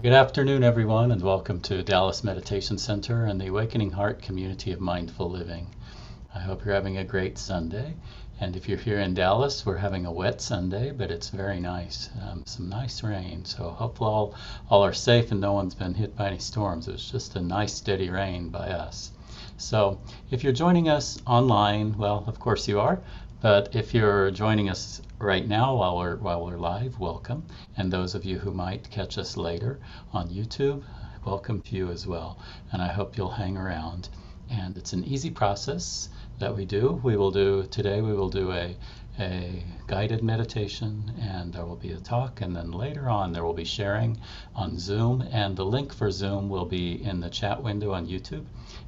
Good afternoon, everyone, and welcome to Dallas Meditation Center and the Awakening Heart community of mindful living. I hope you're having a great Sunday. And if you're here in Dallas, we're having a wet Sunday, but it's very nice. Some nice rain. So hopefully all are safe and no one's been hit by any storms. It was just a nice steady rain by us. So if you're joining us online, well, of course you are. But if you're joining us right now while we're live, welcome. And those of you who might catch us later on YouTube, welcome to you as well. And I hope you'll hang around. And it's an easy process that we do. Today we will do a guided meditation, and there will be a talk, and then later on there will be sharing on Zoom, and the link for Zoom will be in the chat window on YouTube.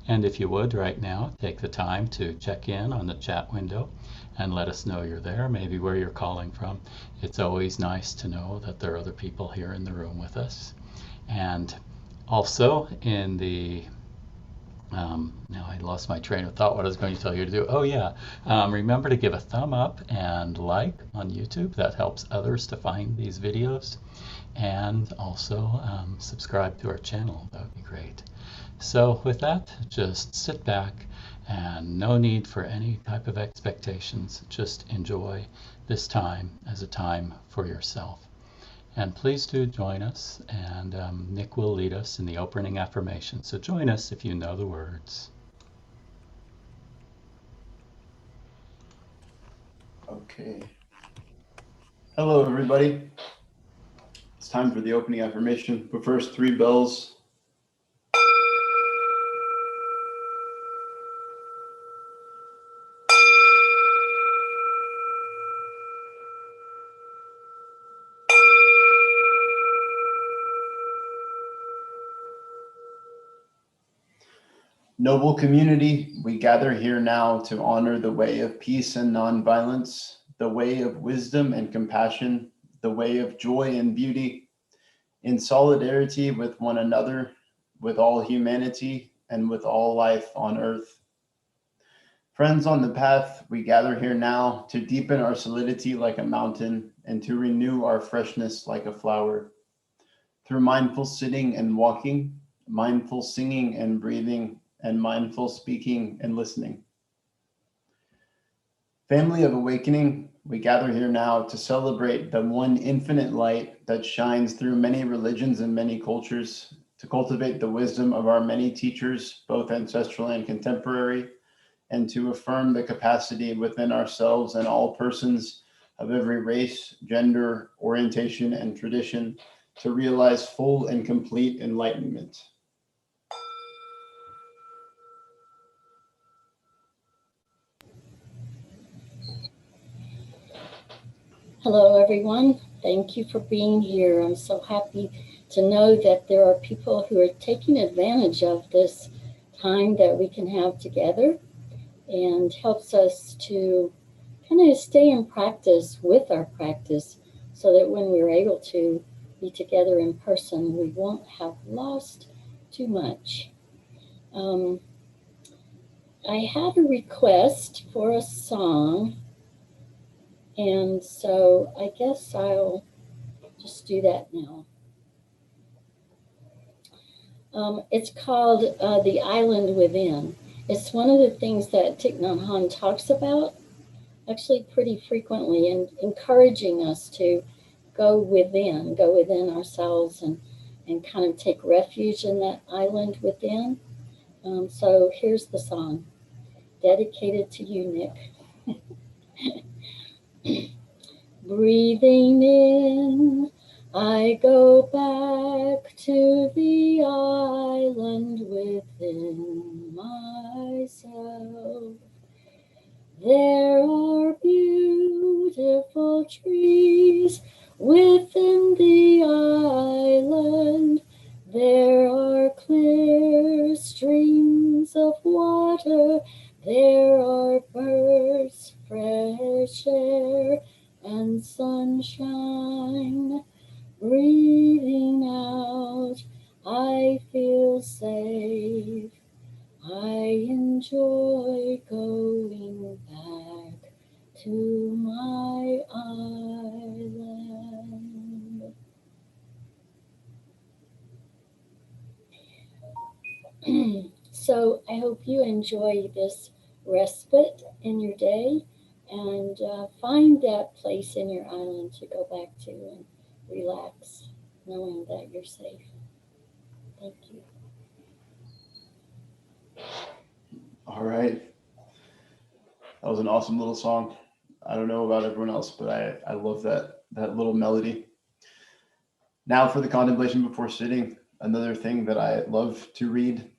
And if you would right now, take the time to check in on the chat window and let us know you're there, maybe where you're calling from. It's always nice to know that there are other people here in the room with us. And also in the now I lost my train of thought what I was going to tell you to do. Oh yeah, remember to give a thumb up and like on YouTube. That helps others to find these videos. And also subscribe to our channel. That would be great. So with that, just sit back and no need for any type of expectations. Just enjoy this time as a time for yourself. And please do join us, and Nick will lead us in the opening affirmation. So join us if you know the words. Okay. Hello, everybody. It's time for the opening affirmation. But first, 3 bells. Noble community, we gather here now to honor the way of peace and nonviolence, the way of wisdom and compassion, the way of joy and beauty, in solidarity with one another, with all humanity, and with all life on earth. Friends on the path, we gather here now to deepen our solidity like a mountain and to renew our freshness like a flower. Through mindful sitting and walking, mindful singing and breathing, and mindful speaking and listening. Family of Awakening, we gather here now to celebrate the one infinite light that shines through many religions and many cultures, to cultivate the wisdom of our many teachers, both ancestral and contemporary, and to affirm the capacity within ourselves and all persons of every race, gender, orientation, and tradition to realize full and complete enlightenment. Hello, everyone. Thank you for being here. I'm so happy to know that there are people who are taking advantage of this time that we can have together, and helps us to kind of stay in practice with our practice, so that when we're able to be together in person, we won't have lost too much. I had a request for a song, and so I guess I'll just do that now. It's called The Island Within. It's one of the things that Thich Nhat Hanh talks about actually pretty frequently, and encouraging us to go within ourselves, and kind of take refuge in that island within. So here's the song, dedicated to you, Nick. Breathing in, I go back to the island within myself. There are beautiful trees within the island. There are clear streams of water. There are birds, fresh air, and sunshine. Breathing out, I feel safe. I enjoy going back to my island. So I hope you enjoy this respite in your day and find that place in your island to go back to and relax, knowing that you're safe. Thank you. All right. That was an awesome little song. I don't know about everyone else, but I love that little melody. Now for the contemplation before sitting, another thing that I love to read.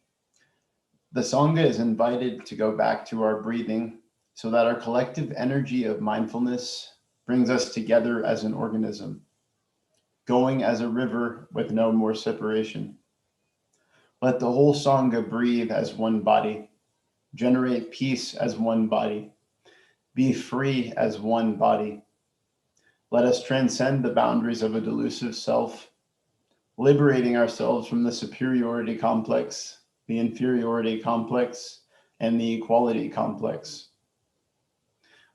The Sangha is invited to go back to our breathing so that our collective energy of mindfulness brings us together as an organism, going as a river with no more separation. Let the whole Sangha breathe as one body, generate peace as one body, be free as one body. Let us transcend the boundaries of a delusive self, liberating ourselves from the superiority complex, the inferiority complex, and the equality complex.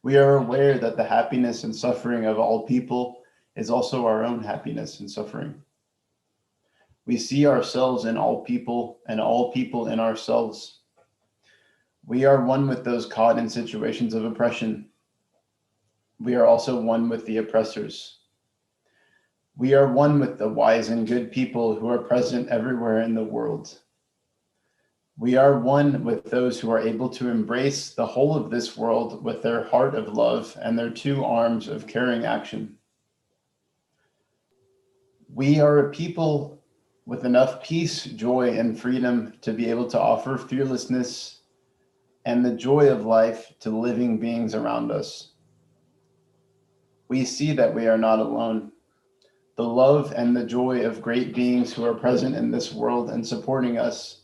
We are aware that the happiness and suffering of all people is also our own happiness and suffering. We see ourselves in all people and all people in ourselves. We are one with those caught in situations of oppression. We are also one with the oppressors. We are one with the wise and good people who are present everywhere in the world. We are one with those who are able to embrace the whole of this world with their heart of love and their two arms of caring action. We are a people with enough peace, joy, and freedom to be able to offer fearlessness and the joy of life to living beings around us. We see that we are not alone. The love and the joy of great beings who are present in this world and supporting us,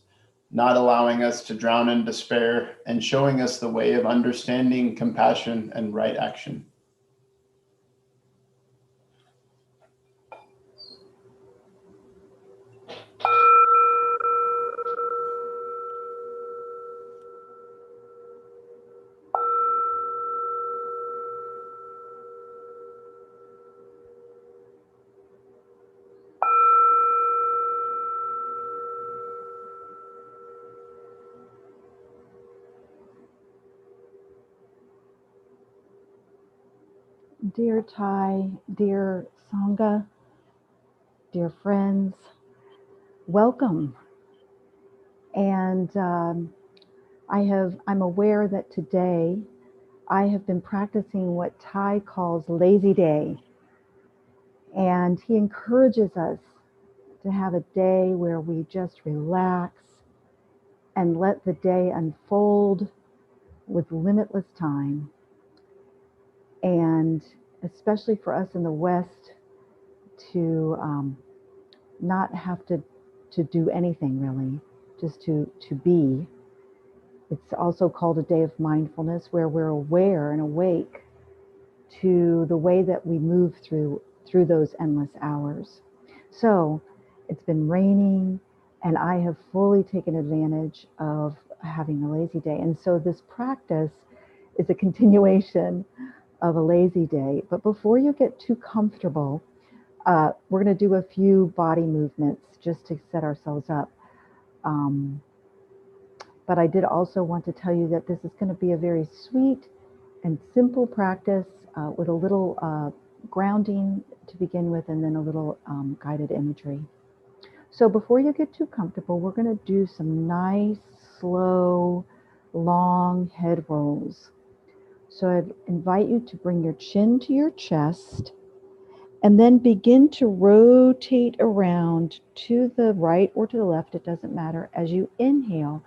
not allowing us to drown in despair, and showing us the way of understanding, compassion, and right action. Dear Thai, dear Sangha, dear friends, welcome. And I'm aware that today I have been practicing what Thai calls lazy day. And he encourages us to have a day where we just relax and let the day unfold with limitless time. And especially for us in the West, to not have to do anything really, just to be. It's also called a day of mindfulness, where we're aware and awake to the way that we move through those endless hours. So it's been raining, and I have fully taken advantage of having a lazy day. And so this practice is a continuation of a lazy day. But before you get too comfortable, we're going to do a few body movements just to set ourselves up. But I did also want to tell you that this is going to be a very sweet and simple practice with a little grounding to begin with, and then a little guided imagery. So before you get too comfortable, we're going to do some nice, slow, long head rolls. So I'd invite you to bring your chin to your chest, and then begin to rotate around to the right or to the left, it doesn't matter, as you inhale.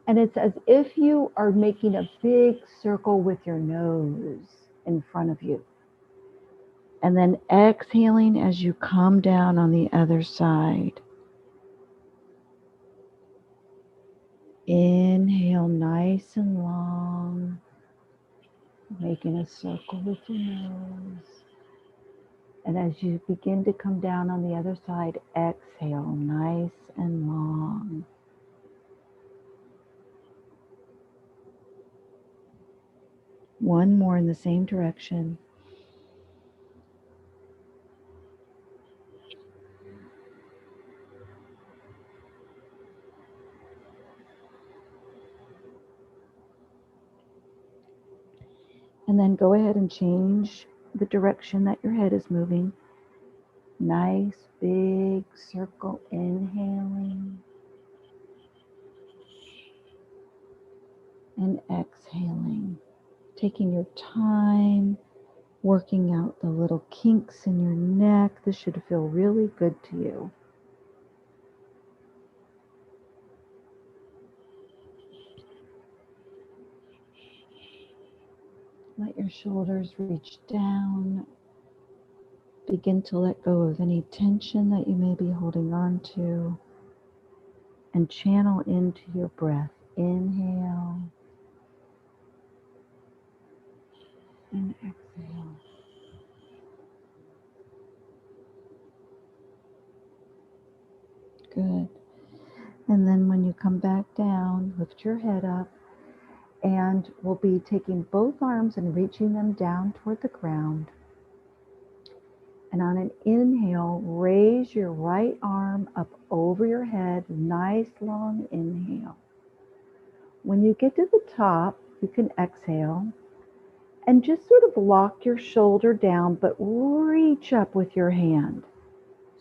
And it's as if you are making a big circle with your nose in front of you. And then exhaling as you come down on the other side. Inhale nice and long, making a circle with your nose. And as you begin to come down on the other side, exhale nice and long. One more in the same direction. And then go ahead and change the direction that your head is moving. Nice big circle inhaling and exhaling. Taking your time, working out the little kinks in your neck. This should feel really good to you. Let your shoulders reach down. Begin to let go of any tension that you may be holding on to and channel into your breath. Inhale and exhale. Good. And then when you come back down, lift your head up, and we'll be taking both arms and reaching them down toward the ground. And on an inhale, raise your right arm up over your head. Nice long inhale. When you get to the top, you can exhale and just sort of lock your shoulder down, but reach up with your hand.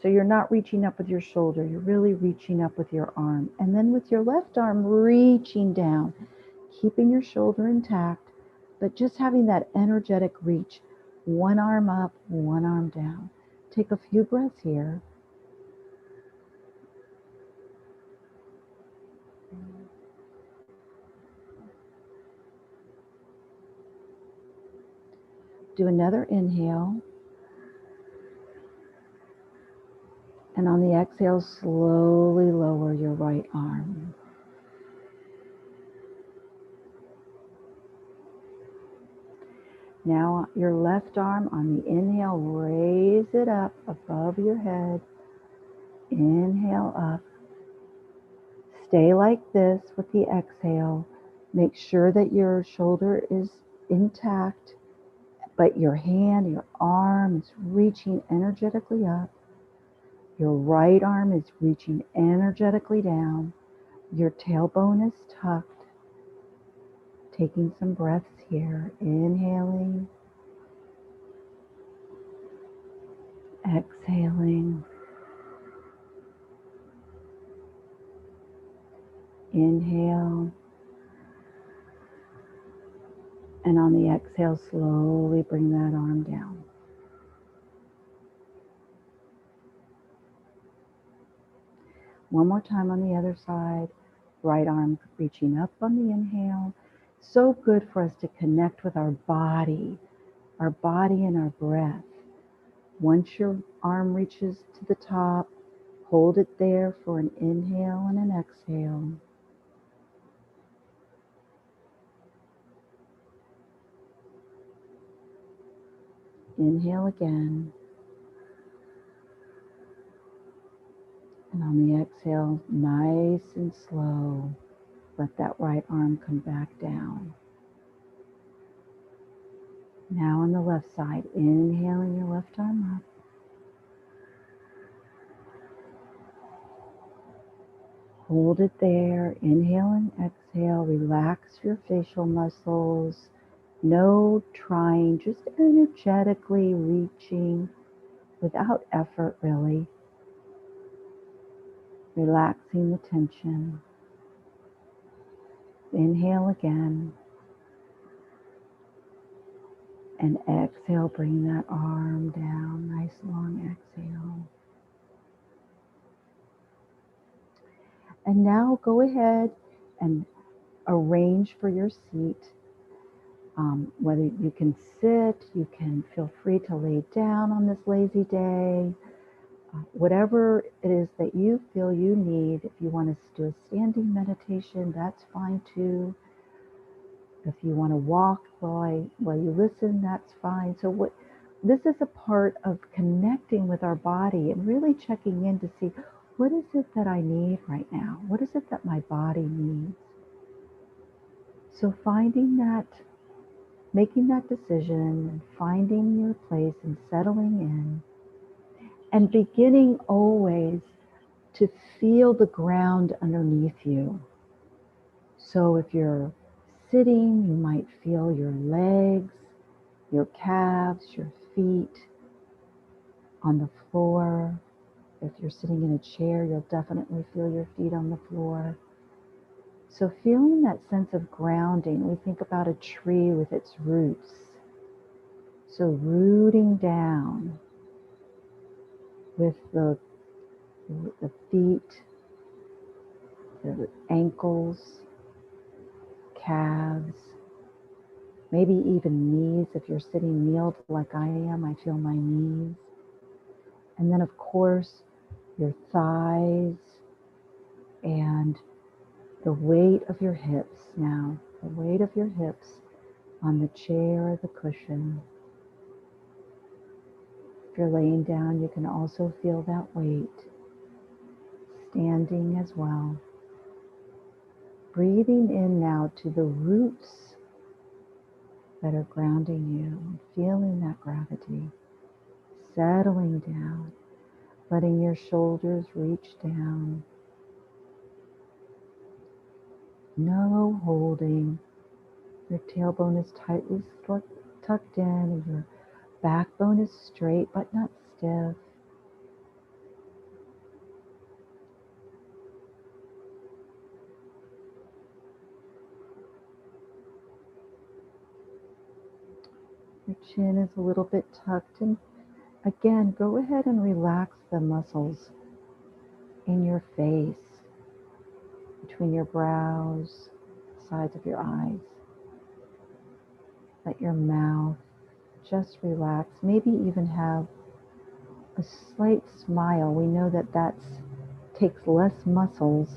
So you're not reaching up with your shoulder, you're really reaching up with your arm. And then with your left arm, reaching down, keeping your shoulder intact, but just having that energetic reach. One arm up, one arm down. Take a few breaths here. Do another inhale. And on the exhale, slowly lower your right arm. Now your left arm on the inhale, raise it up above your head. Inhale up. Stay like this with the exhale. Make sure that your shoulder is intact, but your hand, your arm is reaching energetically up. Your right arm is reaching energetically down. Your tailbone is tucked. Taking some breaths here. Inhaling. Exhaling. Inhale. And on the exhale, slowly bring that arm down. One more time on the other side. Right arm reaching up on the inhale. So good for us to connect with our body and our breath. Once your arm reaches to the top, hold it there for an inhale and an exhale. Inhale again. And on the exhale, nice and slow, let that right arm come back down. Now on the left side, inhaling your left arm up. Hold it there. Inhale and exhale. Relax your facial muscles. No trying, just energetically reaching without effort, really. Relaxing the tension. Inhale again. And exhale, bring that arm down. Nice long exhale. And now go ahead and arrange for your seat. Whether you can sit, you can feel free to lay down on this lazy day. Whatever it is that you feel you need. If you want to do a standing meditation, that's fine too. If you want to walk while you listen, that's fine. So this is a part of connecting with our body and really checking in to see, what is it that I need right now? What is it that my body needs? So finding that, making that decision and finding your place and settling in and beginning always to feel the ground underneath you. So if you're sitting, you might feel your legs your calves, your feet on the floor. If you're sitting in a chair, you'll definitely feel your feet on the floor. So feeling that sense of grounding, we think about a tree with its roots. So rooting down with the feet, the ankles, calves, maybe even knees. If you're sitting kneeled like I am, I feel my knees. And then of course, your thighs and the weight of your hips now, the weight of your hips on the chair or the cushion. If you're laying down, you can also feel that weight. Standing as well. Breathing in now to the roots that are grounding you, and feeling that gravity. Settling down, letting your shoulders reach down. No holding. Your tailbone is tightly tucked in, and your backbone is straight but not stiff. Your chin is a little bit tucked, and again, go ahead and relax the muscles in your face, between your brows, sides of your eyes. Let your mouth just relax. Maybe even have a slight smile. We know that takes less muscles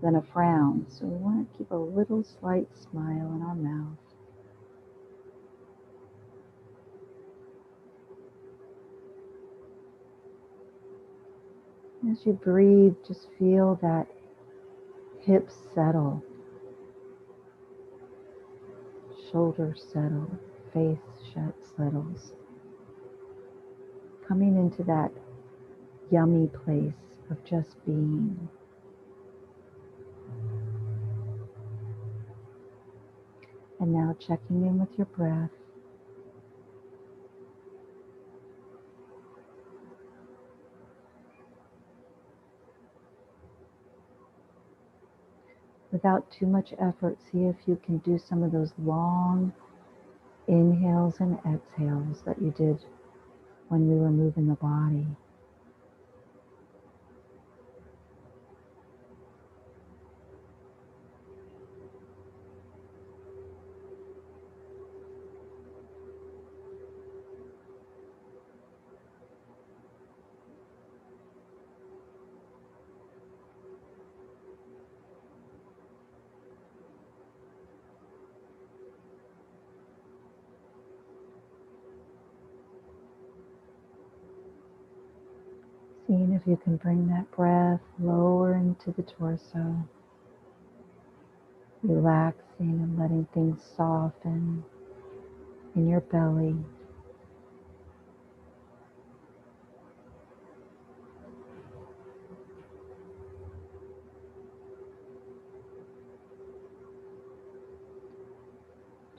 than a frown. So we want to keep a little slight smile in our mouth. As you breathe, just feel that hips settle, shoulders settle, face settles. Coming into that yummy place of just being. And now checking in with your breath. Without too much effort, see if you can do some of those long inhales and exhales that you did when we were moving the body. Seeing if you can bring that breath lower into the torso, relaxing and letting things soften in your belly.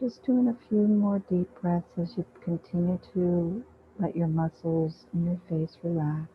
Just doing a few more deep breaths as you continue to let your muscles in your face relax.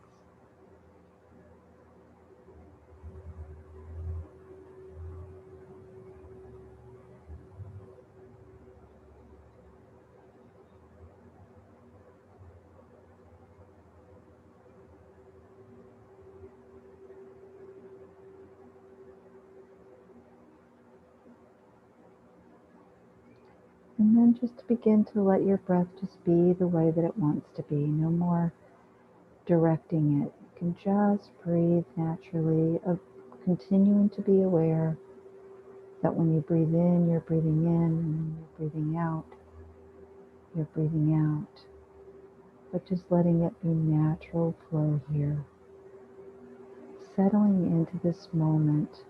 And then just begin to let your breath just be the way that it wants to be. No more directing it. You can just breathe naturally, continuing to be aware that when you breathe in, you're breathing in, and when you're breathing out, you're breathing out. But just letting it be natural flow here. Settling into this moment.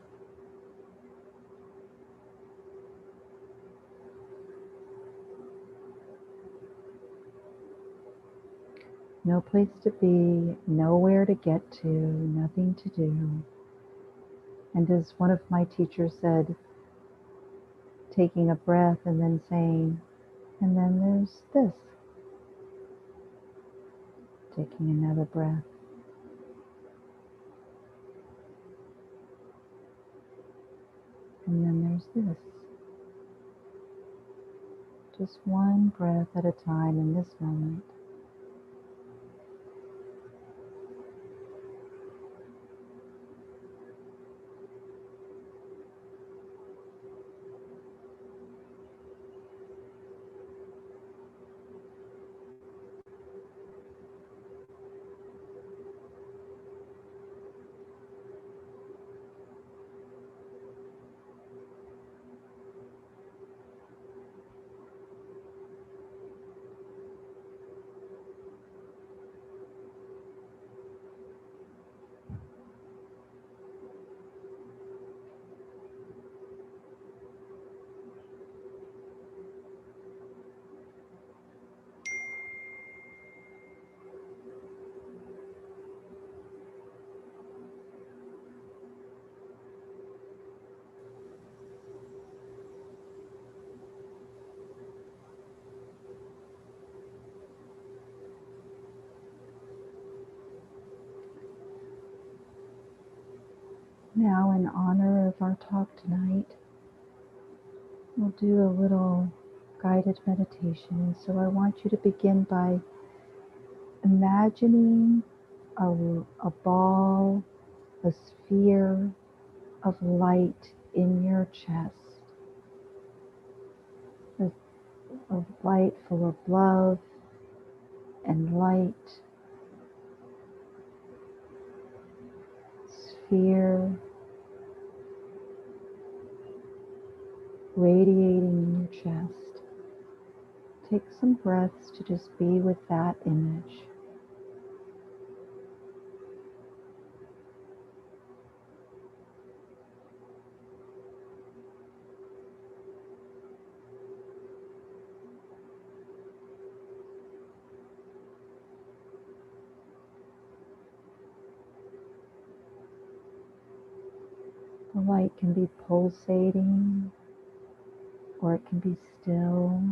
No place to be, nowhere to get to, nothing to do. And as one of my teachers said, taking a breath and then saying, And then there's this. Taking another breath. And then there's this. Just one breath at a time in this moment. Now, in honor of our talk tonight, we'll do a little guided meditation. So I want you to begin by imagining a ball, a sphere of light in your chest, of light full of love and light, sphere radiating in your chest. Take some breaths to just be with that image. The light can be pulsating or it can be still,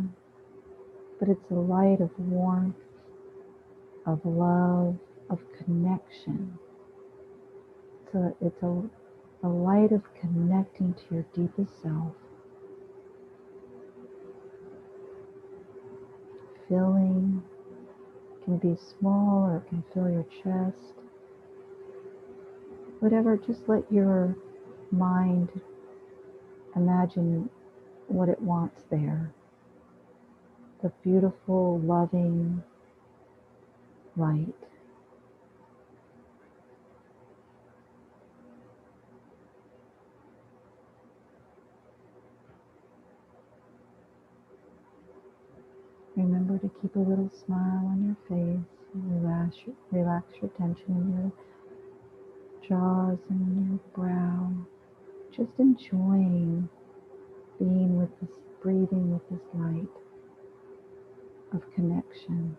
but it's a light of warmth, of love, of connection. It's a light of connecting to your deepest self, filling, can be small or it can fill your chest. Whatever, just let your mind imagine what it wants there. The beautiful, loving light. Remember to keep a little smile on your face and relax your tension in your jaws and in your brow. Just enjoying being with this, breathing with this light of connection.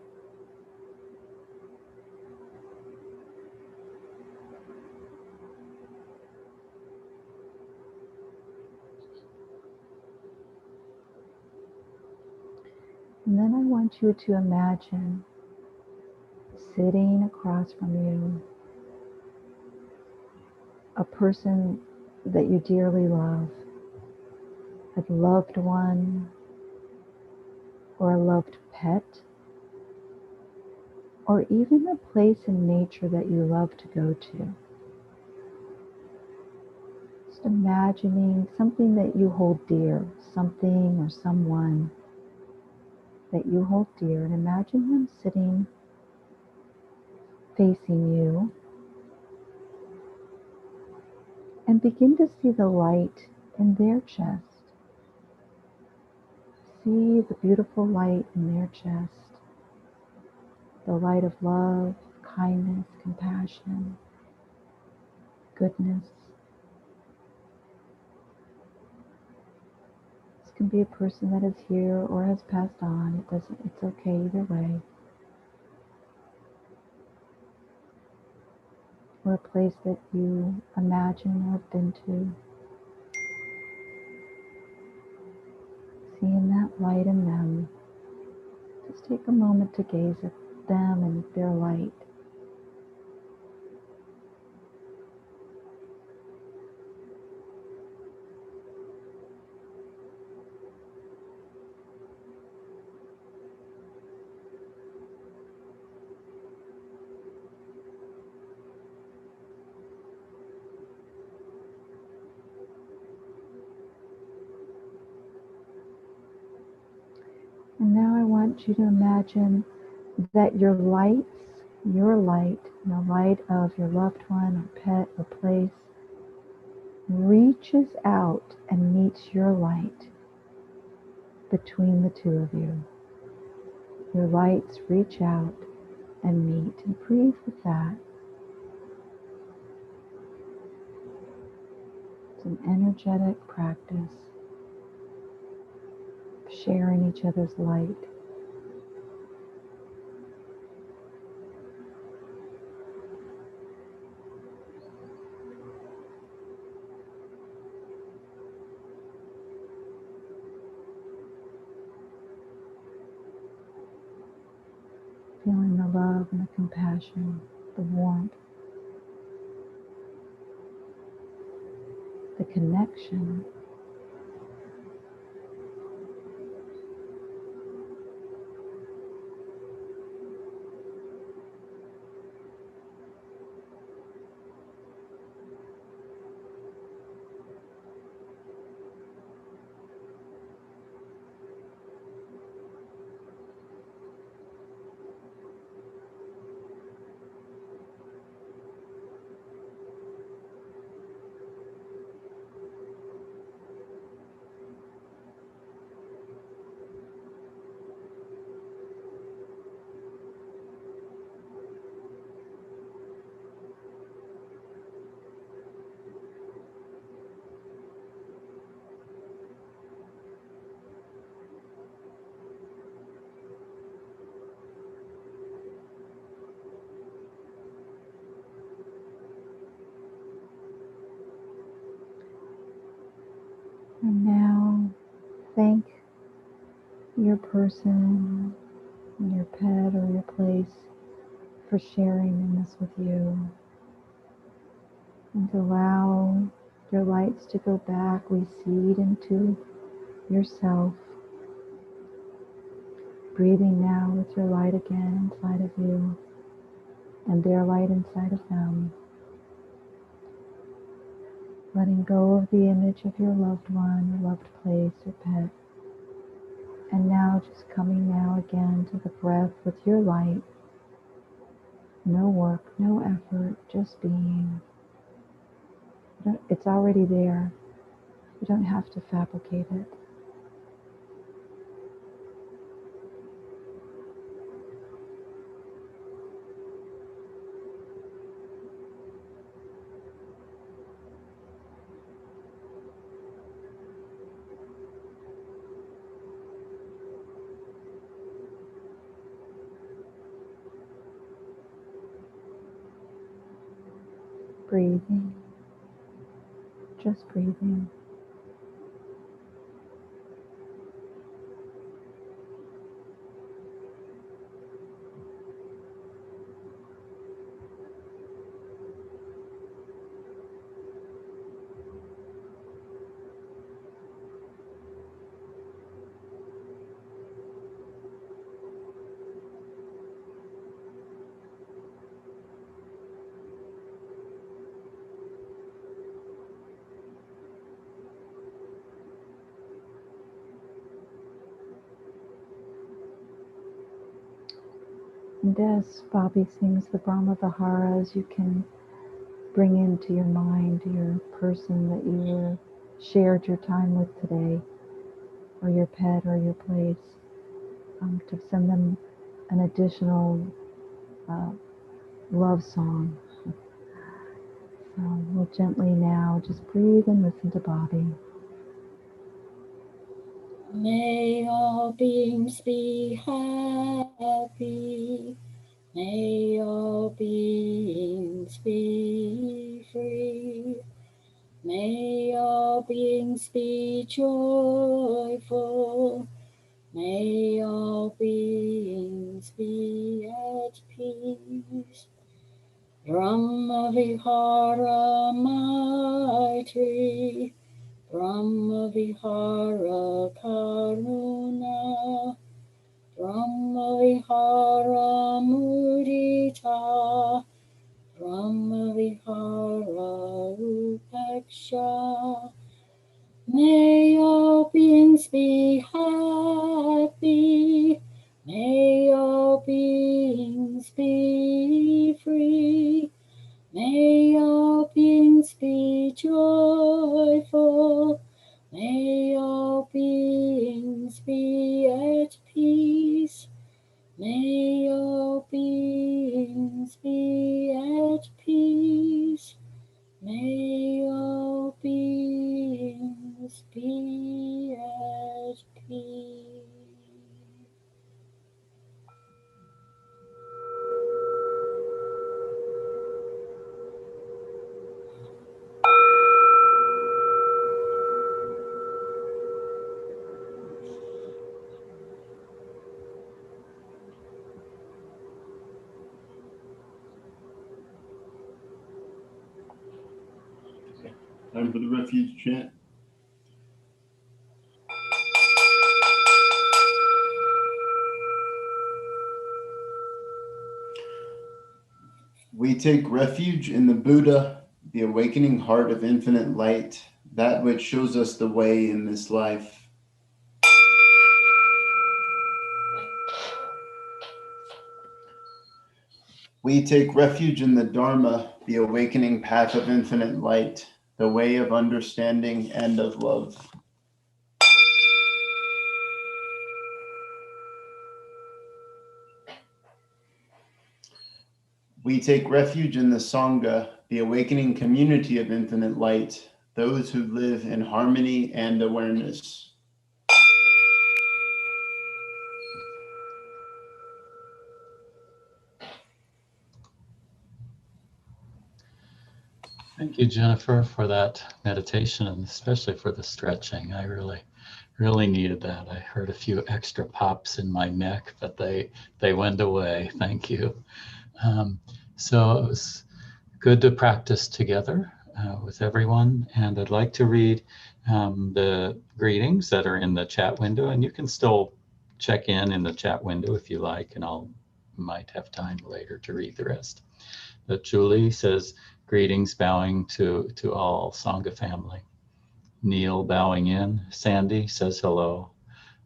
And then I want you to imagine sitting across from you a person that you dearly love, a loved one, or a loved pet, or even a place in nature that you love to go to. Just imagining something that you hold dear, something or someone that you hold dear, and imagine them sitting facing you, and begin to see the light in their chest. See the beautiful light in their chest, the light of love, kindness, compassion, goodness. This can be a person that is here or has passed on. It's okay either way. Or a place that you imagine or have been to. Seeing that light in them, Just take a moment to gaze at them and their light. And now I want you to imagine that your light, the light of your loved one or pet or place, reaches out and meets your light between the two of you. Your lights reach out and meet, and breathe with that. It's an energetic practice of sharing each other's light. Feeling the love and the compassion, the warmth, the connection. And now thank your person, your pet or your place for sharing in this with you. And allow your lights to go back, recede into yourself. Breathing now with your light again inside of you and their light inside of them. Letting go of the image of your loved one, your loved place or pet. And now just coming now again to the breath with your light. No work, no effort, just being. It's already there. You don't have to fabricate it. Breathing, just breathing. And as Bobby sings the Brahma Viharas, you can bring into your mind your person that you shared your time with today, or your pet or your place, to send them an additional love song. So we'll gently now just breathe and listen to Bobby. May all beings be happy. May all beings be free. May all beings be joyful. May all beings beings be at peace. Brahma Vihara Maitri, Brahma Vihara Karuna, Brahma Vihara Mudita, Brahma Vihara Upeksha. May all beings be happy. May all beings be free. May all beings be joyful. May all beings be at peace. May all beings be at peace. May all beings be at peace. Time for the refuge chant. We take refuge in the Buddha, the awakening heart of infinite light, that which shows us the way in this life. We take refuge in the Dharma, the awakening path of infinite light, the way of understanding and of love. We take refuge in the Sangha, the awakening community of infinite light, those who live in harmony and awareness. Thank you, Jennifer, for that meditation and especially for the stretching. I really needed that. I heard a few extra pops in my neck, but they went away. Thank you. So it was good to practice together with everyone. And I'd like to read the greetings that are in the chat window, and you can still check in the chat window if you like, and might have time later to read the rest. But Julie says, greetings, bowing to all Sangha family. Neil bowing in. Sandy says hello.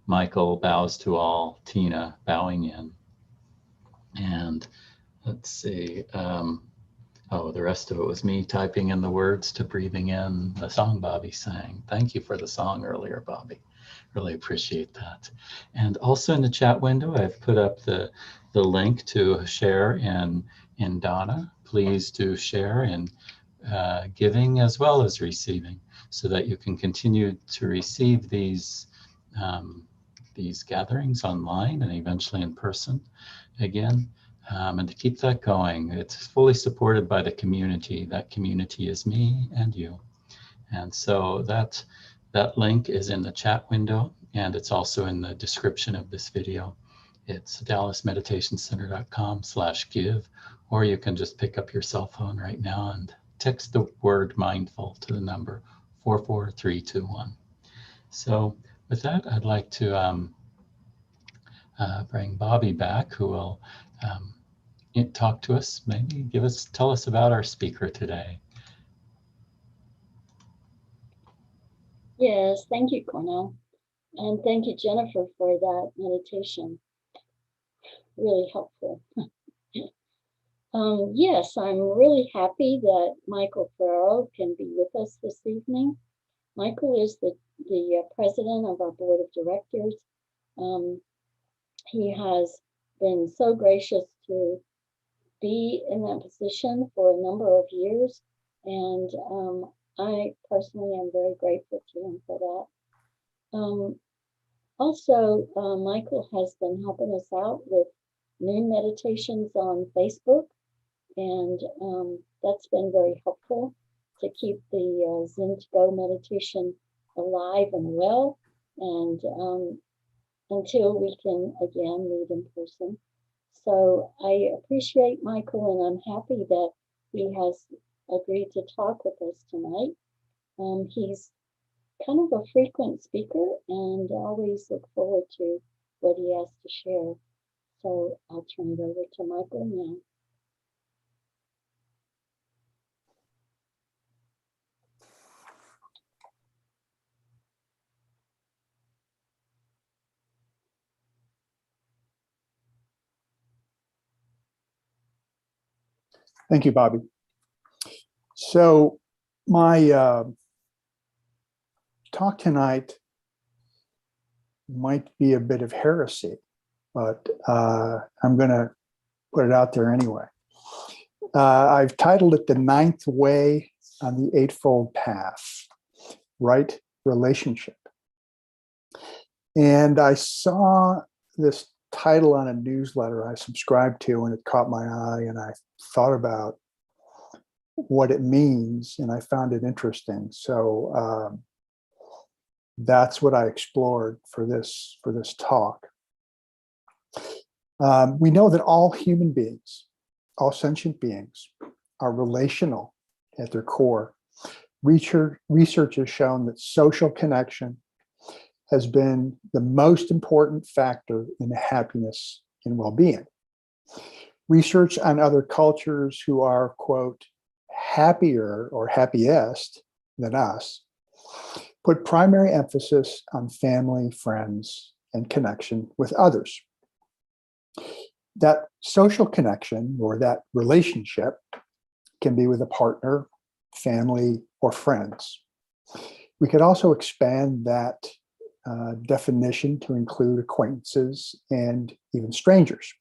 Michael bows to all. Tina bowing in. And let's see. The rest of it was me typing in the words to breathing in the song Bobby sang. Thank you for the song earlier, Bobby. Really appreciate that. And also in the chat window, I've put up the link to share in Dana. Please do share in giving as well as receiving, so that you can continue to receive these gatherings online and eventually in person again. And to keep that going. It's fully supported by the community. That community is me and you. And so that link is in the chat window, and it's also in the description of this video. It's dallasmeditationcenter.com/give, or you can just pick up your cell phone right now and text the word mindful to the number 44321. So with that, I'd like to bring Bobby back, who will talk to us, maybe tell us about our speaker today. Yes, thank you, Cornell. And thank you, Jennifer, for that meditation. Really helpful. Yes, I'm really happy that Michael Ferraro can be with us this evening. Michael is the president of our board of directors. He has been so gracious to be in that position for a number of years, and I personally am very grateful to him for that. Also, Michael has been helping us out with new meditations on Facebook, and that's been very helpful to keep the Zen to Go meditation alive and well, and until we can again meet in person. So I appreciate Michael, and I'm happy that he has agreed to talk with us tonight. He's kind of a frequent speaker, and I always look forward to what he has to share. So I'll turn it over to Michael now. Thank you, Bobby. So my talk tonight might be a bit of heresy, but I'm going to put it out there anyway. I've titled it The Ninth Way on the Eightfold Path, Right Relationship. And I saw this title on a newsletter I subscribed to, and it caught my eye, and I thought about what it means, and I found it interesting. So that's what I explored for this talk. We know that all human beings, all sentient beings, are relational at their core. Research has shown that social connection has been the most important factor in happiness and well-being. Research on other cultures who are, quote, happier or happiest than us put primary emphasis on family, friends, and connection with others. That social connection or that relationship can be with a partner, family, or friends. We could also expand that definition to include acquaintances and even strangers.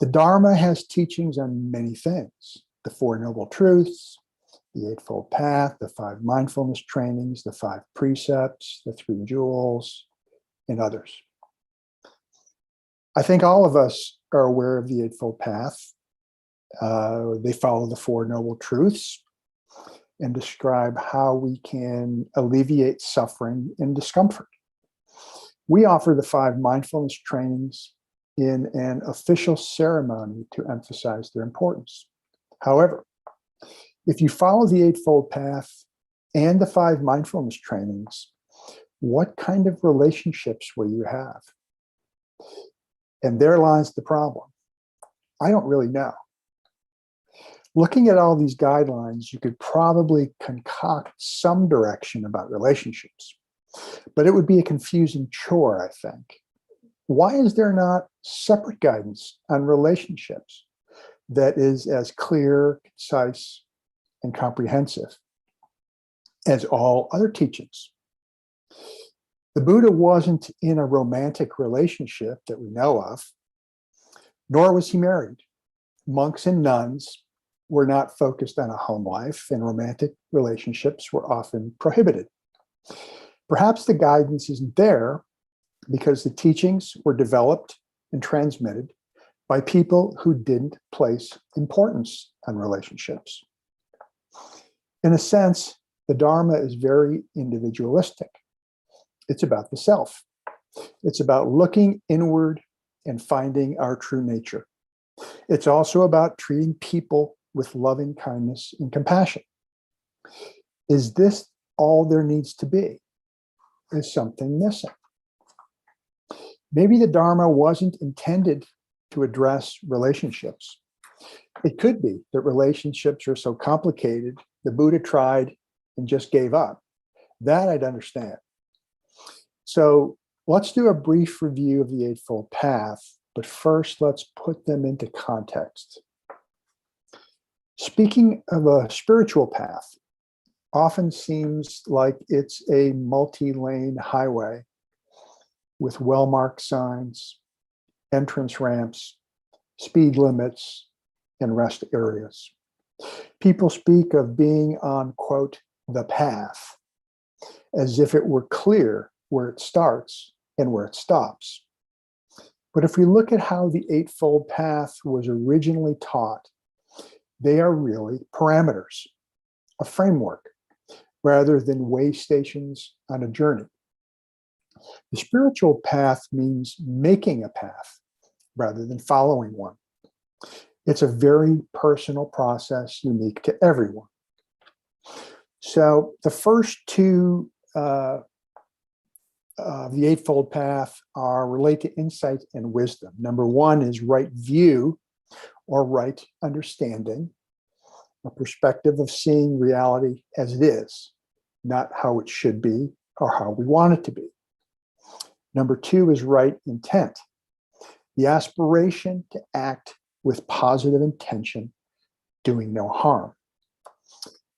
The Dharma has teachings on many things: the Four Noble Truths, the Eightfold Path, the 5 mindfulness trainings, the 5 precepts, the 3 jewels, and others. I think all of us are aware of the Eightfold Path. They follow the 4 Noble Truths and describe how we can alleviate suffering and discomfort. We offer the 5 mindfulness trainings in an official ceremony to emphasize their importance. However, if you follow the Eightfold Path and the 5 mindfulness trainings, what kind of relationships will you have? And there lies the problem. I don't really know. Looking at all these guidelines, you could probably concoct some direction about relationships, but it would be a confusing chore, I think. Why is there not separate guidance on relationships that is as clear, concise, and comprehensive as all other teachings? The Buddha wasn't in a romantic relationship that we know of, nor was he married. Monks and nuns were not focused on a home life, and romantic relationships were often prohibited. Perhaps the guidance isn't there because the teachings were developed and transmitted by people who didn't place importance on relationships. In a sense, the Dharma is very individualistic. It's about the self. It's about looking inward and finding our true nature. It's also about treating people with loving kindness and compassion. Is this all there needs to be? Is something missing? Maybe the Dharma wasn't intended to address relationships. It could be that relationships are so complicated, the Buddha tried and just gave up. That I'd understand. So let's do a brief review of the Eightfold Path, but first let's put them into context. Speaking of a spiritual path, often seems like it's a multi-lane highway with well-marked signs, entrance ramps, speed limits, and rest areas. People speak of being on, quote, the path, as if it were clear where it starts and where it stops. But if we look at how the Eightfold Path was originally taught, they are really parameters, a framework, rather than way stations on a journey. The spiritual path means making a path, rather than following one. It's a very personal process, unique to everyone. So the first two of the Eightfold Path are relate to insight and wisdom. Number one is right view or right understanding, a perspective of seeing reality as it is, not how it should be or how we want it to be. Number two is right intent, the aspiration to act with positive intention, doing no harm.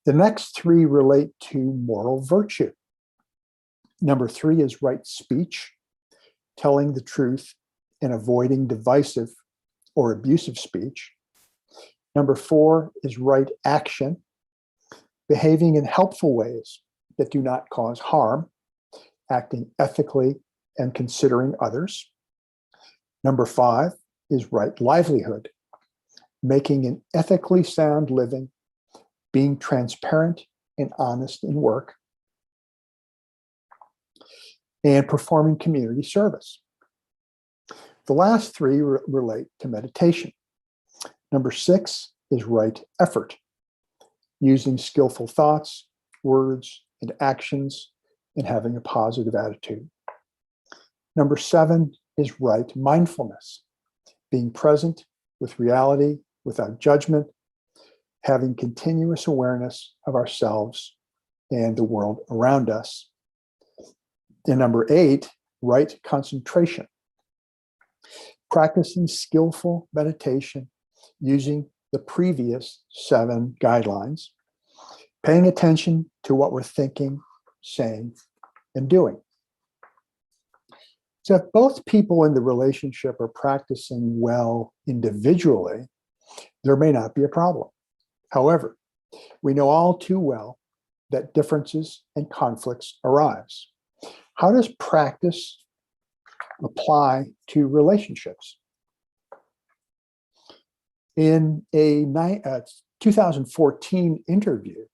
The next three relate to moral virtue. Number three is right speech, telling the truth and avoiding divisive or abusive speech. Number four is right action, behaving in helpful ways that do not cause harm, acting ethically and considering others. Number five is right livelihood, making an ethically sound living, being transparent and honest in work, and performing community service. The last three relate to meditation. Number six is right effort, using skillful thoughts, words, and actions, and having a positive attitude. Number seven is right mindfulness, being present with reality without judgment, having continuous awareness of ourselves and the world around us. And number eight, right concentration, practicing skillful meditation using the previous seven guidelines, paying attention to what we're thinking, saying, and doing. So if both people in the relationship are practicing well individually, there may not be a problem. However, we know all too well that differences and conflicts arise. How does practice apply to relationships? In a 2014 interview,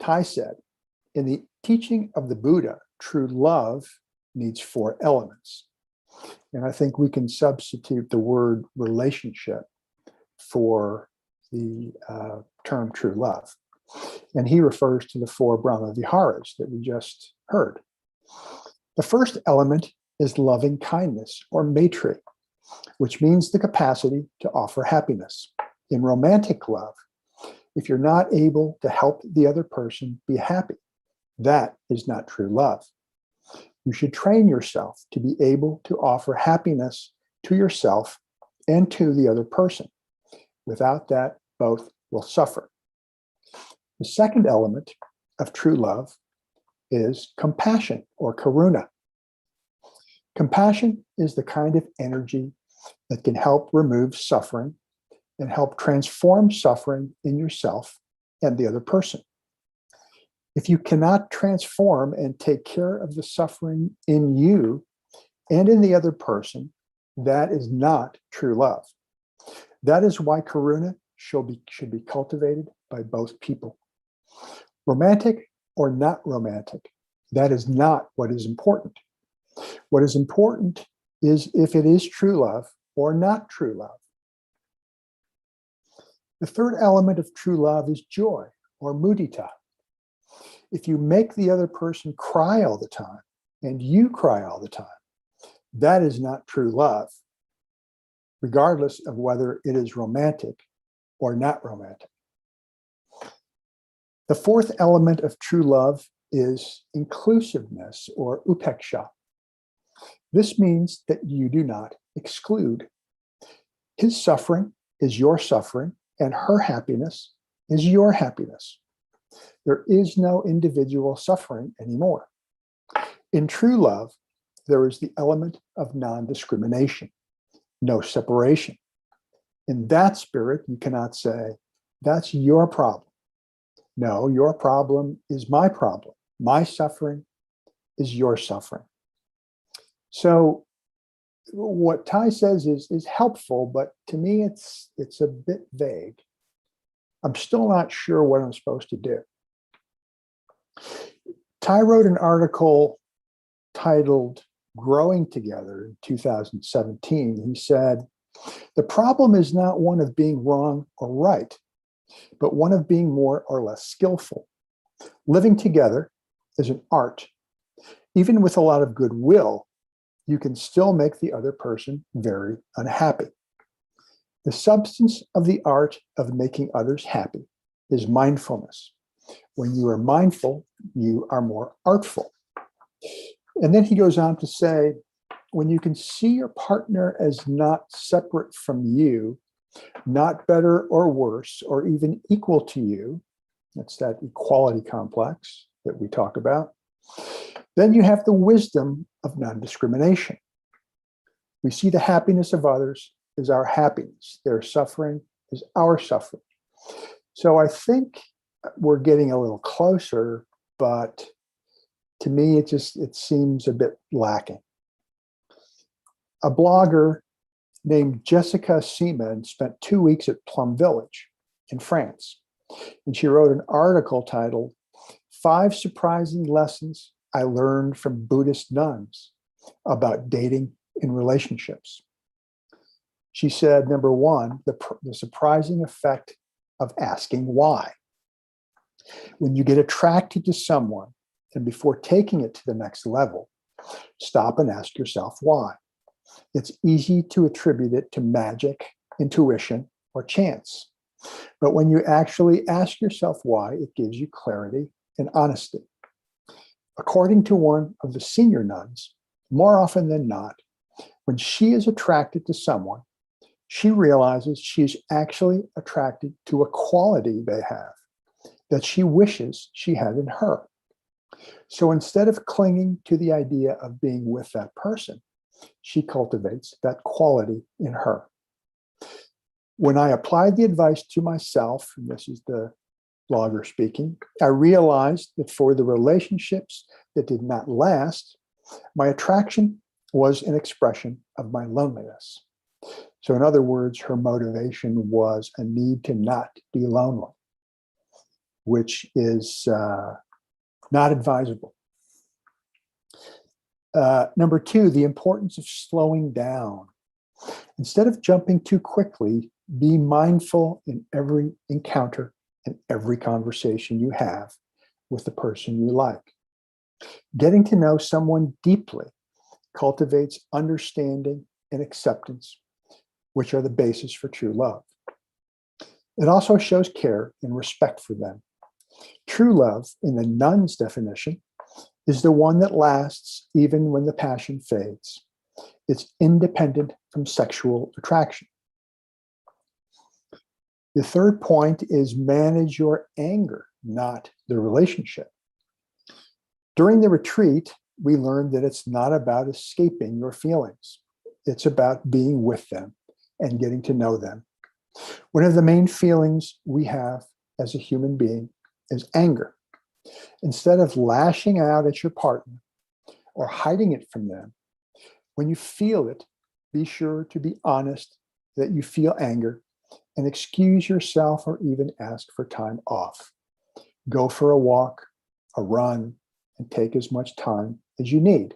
Thich said, in the teaching of the Buddha, true love needs four elements. And I think we can substitute the word relationship for the term true love. And he refers to the four Brahma Viharas that we just heard. The first element is loving kindness or maitri, which means the capacity to offer happiness. In romantic love, if you're not able to help the other person be happy, that is not true love. You should train yourself to be able to offer happiness to yourself and to the other person. Without that, both will suffer. The second element of true love is compassion or karuna. Compassion is the kind of energy that can help remove suffering and help transform suffering in yourself and the other person. If you cannot transform and take care of the suffering in you and in the other person, that is not true love. That is why karuna should be cultivated by both people. Romantic or not romantic, that is not what is important. What is important is if it is true love or not true love. The third element of true love is joy or mudita. If you make the other person cry all the time and you cry all the time, that is not true love, regardless of whether it is romantic or not romantic. The fourth element of true love is inclusiveness or upeksha. This means that you do not exclude. His suffering is your suffering, and her happiness is your happiness. There is no individual suffering anymore. In true love, there is the element of non-discrimination, no separation. In that spirit, you cannot say, that's your problem. No, your problem is my problem. My suffering is your suffering. So what Thich says is helpful, but to me, it's a bit vague. I'm still not sure what I'm supposed to do. Thich wrote an article titled Growing Together in 2017, he said, "The problem is not one of being wrong or right, but one of being more or less skillful. Living together is an art. Even with a lot of goodwill, you can still make the other person very unhappy. The substance of the art of making others happy is mindfulness. When you are mindful, you are more artful." And then he goes on to say, when you can see your partner as not separate from you, not better or worse, or even equal to you, that's that equality complex that we talk about, then you have the wisdom of non-discrimination. We see the happiness of others as our happiness. Their suffering is our suffering. So I think we're getting a little closer, but to me, it seems a bit lacking. A blogger named Jessica Seaman spent 2 weeks at Plum Village in France, and she wrote an article titled, "5 Surprising Lessons I Learned from Buddhist Nuns About Dating in Relationships." She said, number one, the surprising effect of asking why. When you get attracted to someone, and before taking it to the next level, stop and ask yourself why. It's easy to attribute it to magic, intuition, or chance. But when you actually ask yourself why, it gives you clarity and honesty. According to one of the senior nuns, more often than not, when she is attracted to someone, she realizes she's actually attracted to a quality they have that she wishes she had in her. So instead of clinging to the idea of being with that person, she cultivates that quality in her. When I applied the advice to myself, and this is the blogger speaking, I realized that for the relationships that did not last, my attraction was an expression of my loneliness. So in other words, her motivation was a need to not be lonely, which is not advisable. Number two, the importance of slowing down. Instead of jumping too quickly, be mindful in every encounter and every conversation you have with the person you like. Getting to know someone deeply cultivates understanding and acceptance, which are the basis for true love. It also shows care and respect for them. True love, in the nun's definition, is the one that lasts even when the passion fades. It's independent from sexual attraction. The third point is manage your anger, not the relationship. During the retreat, we learned that it's not about escaping your feelings. It's about being with them and getting to know them. One of the main feelings we have as a human being is anger. Instead of lashing out at your partner or hiding it from them, when you feel it, be sure to be honest that you feel anger and excuse yourself or even ask for time off. Go for a walk, a run, and take as much time as you need.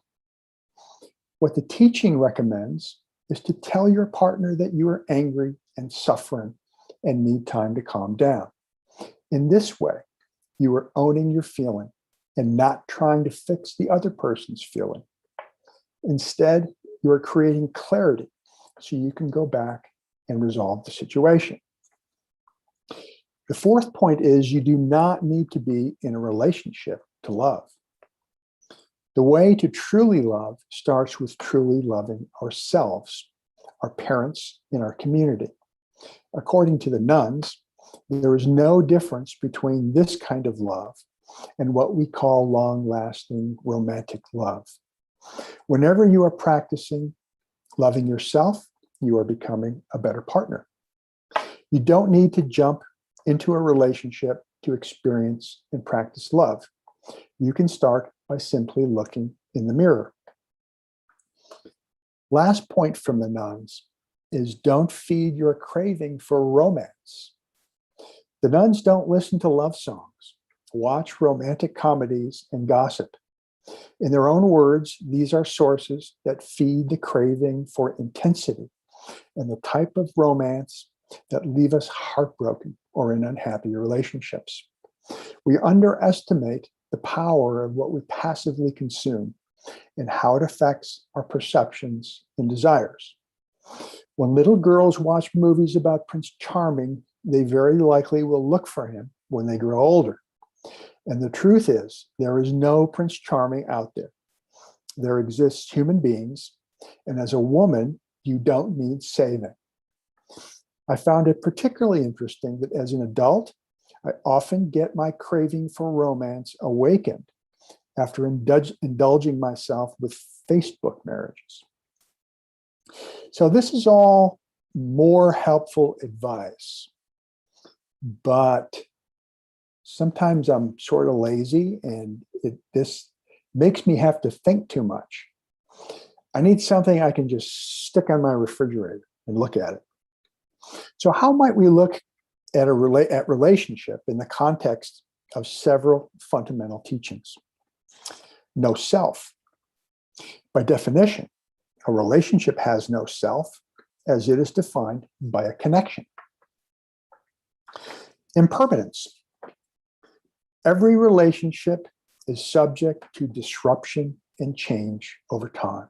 What the teaching recommends is to tell your partner that you are angry and suffering and need time to calm down. In this way, you are owning your feeling and not trying to fix the other person's feeling. Instead, you are creating clarity so you can go back and resolve the situation. The fourth point is you do not need to be in a relationship to love. The way to truly love starts with truly loving ourselves, our parents, and our community. According to the nuns, there is no difference between this kind of love and what we call long-lasting romantic love. Whenever you are practicing loving yourself, you are becoming a better partner. You don't need to jump into a relationship to experience and practice love. You can start by simply looking in the mirror. Last point from the nuns is don't feed your craving for romance. The nuns don't listen to love songs, watch romantic comedies, and gossip. In their own words, these are sources that feed the craving for intensity and the type of romance that leave us heartbroken or in unhappy relationships. We underestimate the power of what we passively consume and how it affects our perceptions and desires. When little girls watch movies about Prince Charming, they very likely will look for him when they grow older. And the truth is, there is no Prince Charming out there. There exists human beings, and as a woman, you don't need saving. I found it particularly interesting that as an adult, I often get my craving for romance awakened after indulging myself with Facebook marriages. So this is all more helpful advice, but sometimes I'm sort of lazy and this makes me have to think too much. I need something I can just stick on my refrigerator and look at it. So how might we look at relationship in the context of several fundamental teachings? No self. By definition, a relationship has no self as it is defined by a connection. Impermanence. Every relationship is subject to disruption and change over time.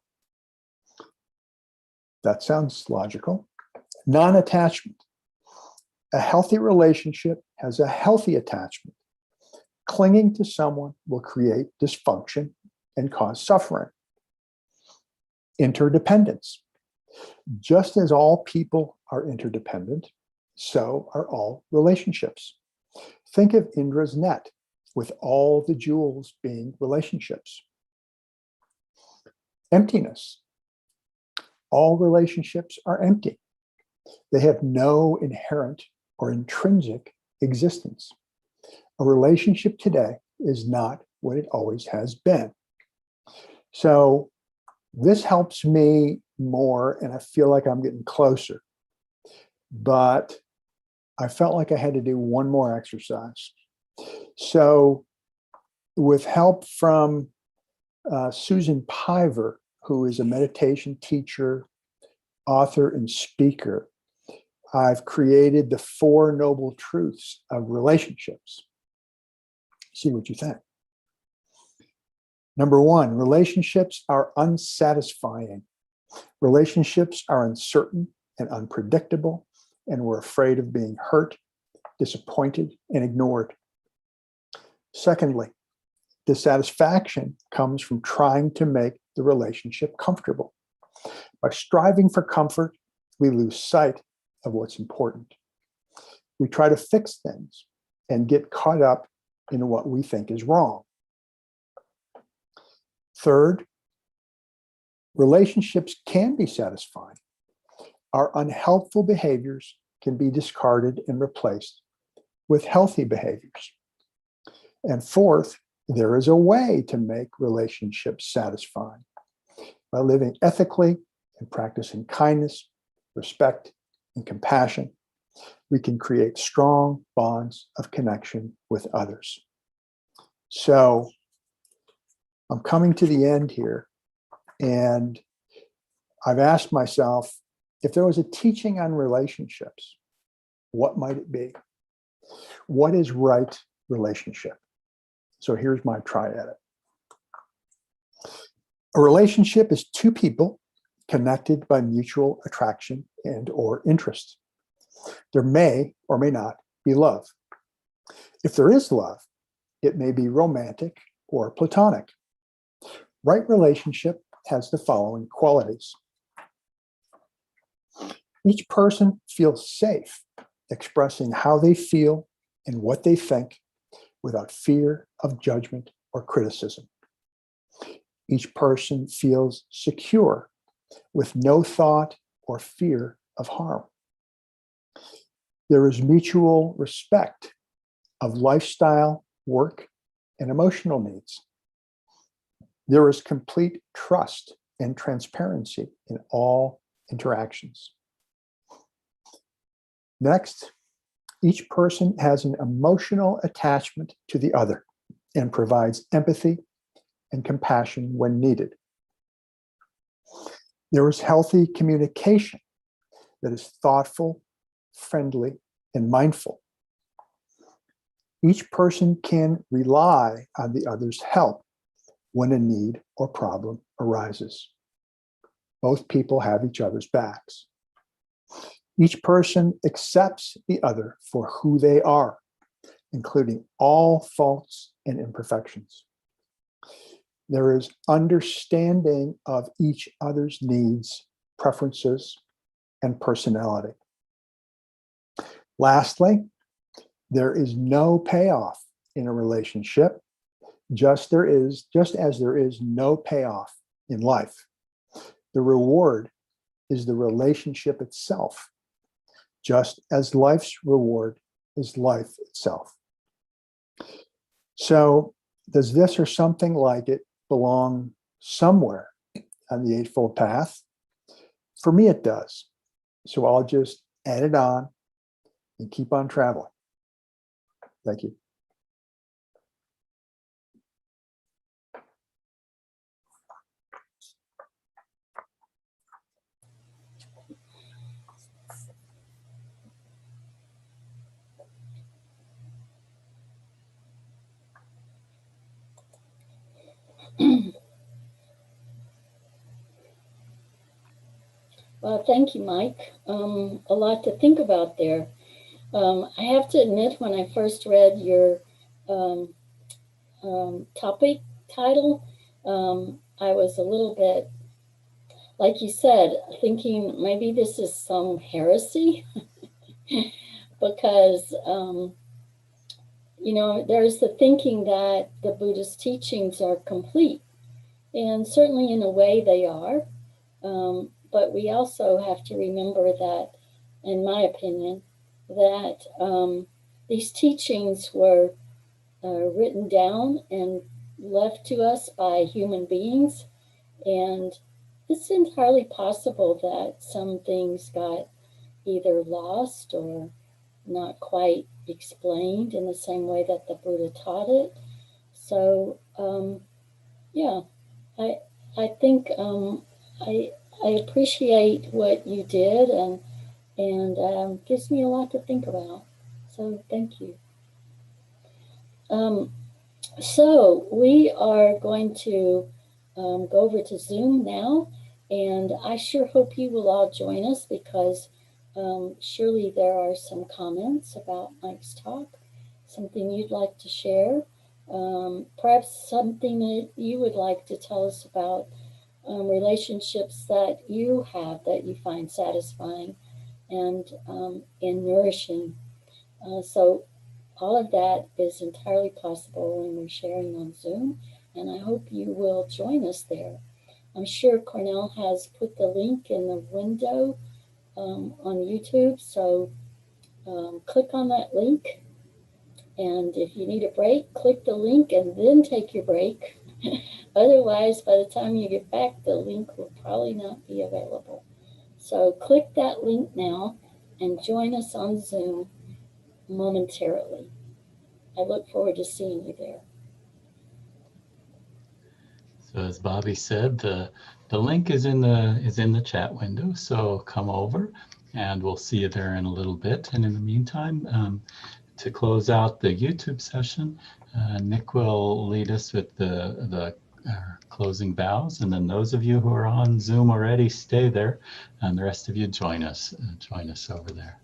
That sounds logical. Non-attachment. A healthy relationship has a healthy attachment. Clinging to someone will create dysfunction and cause suffering. Interdependence. Just as all people are interdependent, so are all relationships. Think of Indra's net, with all the jewels being relationships. Emptiness. All relationships are empty. They have no inherent or intrinsic existence. A relationship today is not what it always has been. So this helps me more, and I feel like I'm getting closer. But I felt like I had to do one more exercise. So with help from Susan Piver, who is a meditation teacher, author, and speaker, I've created the 4 noble truths of relationships. See what you think. Number 1, relationships are unsatisfying. Relationships are uncertain and unpredictable, and we're afraid of being hurt, disappointed, and ignored. Secondly, dissatisfaction comes from trying to make the relationship comfortable. By striving for comfort, we lose sight of what's important. We try to fix things and get caught up in what we think is wrong. Third, relationships can be satisfying. Our unhelpful behaviors can be discarded and replaced with healthy behaviors. And fourth, there is a way to make relationships satisfying. By living ethically and practicing kindness, respect, and compassion, we can create strong bonds of connection with others. So I'm coming to the end here, and I've asked myself, if there was a teaching on relationships, what might it be? What is right relationship? So here's my try at it. A relationship is 2 people connected by mutual attraction and or interest. There may or may not be love. If there is love, it may be romantic or platonic. Right relationship has the following qualities. Each person feels safe expressing how they feel and what they think without fear of judgment or criticism. Each person feels secure with no thought or fear of harm. There is mutual respect of lifestyle, work, and emotional needs. There is complete trust and transparency in all interactions. Next, each person has an emotional attachment to the other and provides empathy, and compassion when needed. There is healthy communication that is thoughtful, friendly, and mindful. Each person can rely on the other's help when a need or problem arises. Both people have each other's backs. Each person accepts the other for who they are, including all faults and imperfections. There is understanding of each other's needs, preferences, and personality. Lastly, there is no payoff in a relationship, just as there is no payoff in life. The reward is the relationship itself, just as life's reward is life itself. So, does this or something like it belong somewhere on the Eightfold Path? For me, it does. So I'll just add it on and keep on traveling. Thank you. Well, thank you, Mike. A lot to think about there. I have to admit, when I first read your topic title, I was a little bit, like you said, thinking maybe this is some heresy because, there's the thinking that the Buddhist teachings are complete, and certainly in a way they are. But we also have to remember that, in my opinion, that these teachings were written down and left to us by human beings. And it's entirely possible that some things got either lost or not quite explained in the same way that the Buddha taught it. So, I think I appreciate what you did, and gives me a lot to think about. So thank you. So we are going to go over to Zoom now, and I sure hope you will all join us because surely there are some comments about Mike's talk, something you'd like to share, perhaps something that you would like to tell us about relationships that you have that you find satisfying and nourishing. So all of that is entirely possible when we're sharing on Zoom, and I hope you will join us there. I'm sure Cornell has put the link in the window on YouTube, so click on that link, and if you need a break, click the link and then take your break. Otherwise, by the time you get back, the link will probably not be available. So click that link now and join us on Zoom momentarily. I look forward to seeing you there. So as Bobby said, the link is in the chat window. So come over, and we'll see you there in a little bit. And in the meantime, to close out the YouTube session, Nick will lead us with the closing bows, and then those of you who are on Zoom already, stay there, and the rest of you join us over there.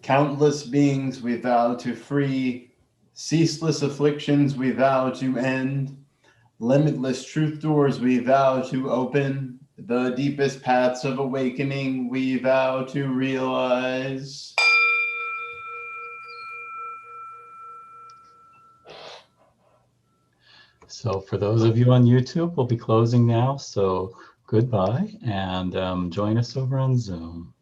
Countless beings we vow to free, ceaseless afflictions we vow to end, limitless truth doors we vow to open, the deepest paths of awakening we vow to realize. So for those of you on YouTube, we'll be closing now. So goodbye, and join us over on Zoom.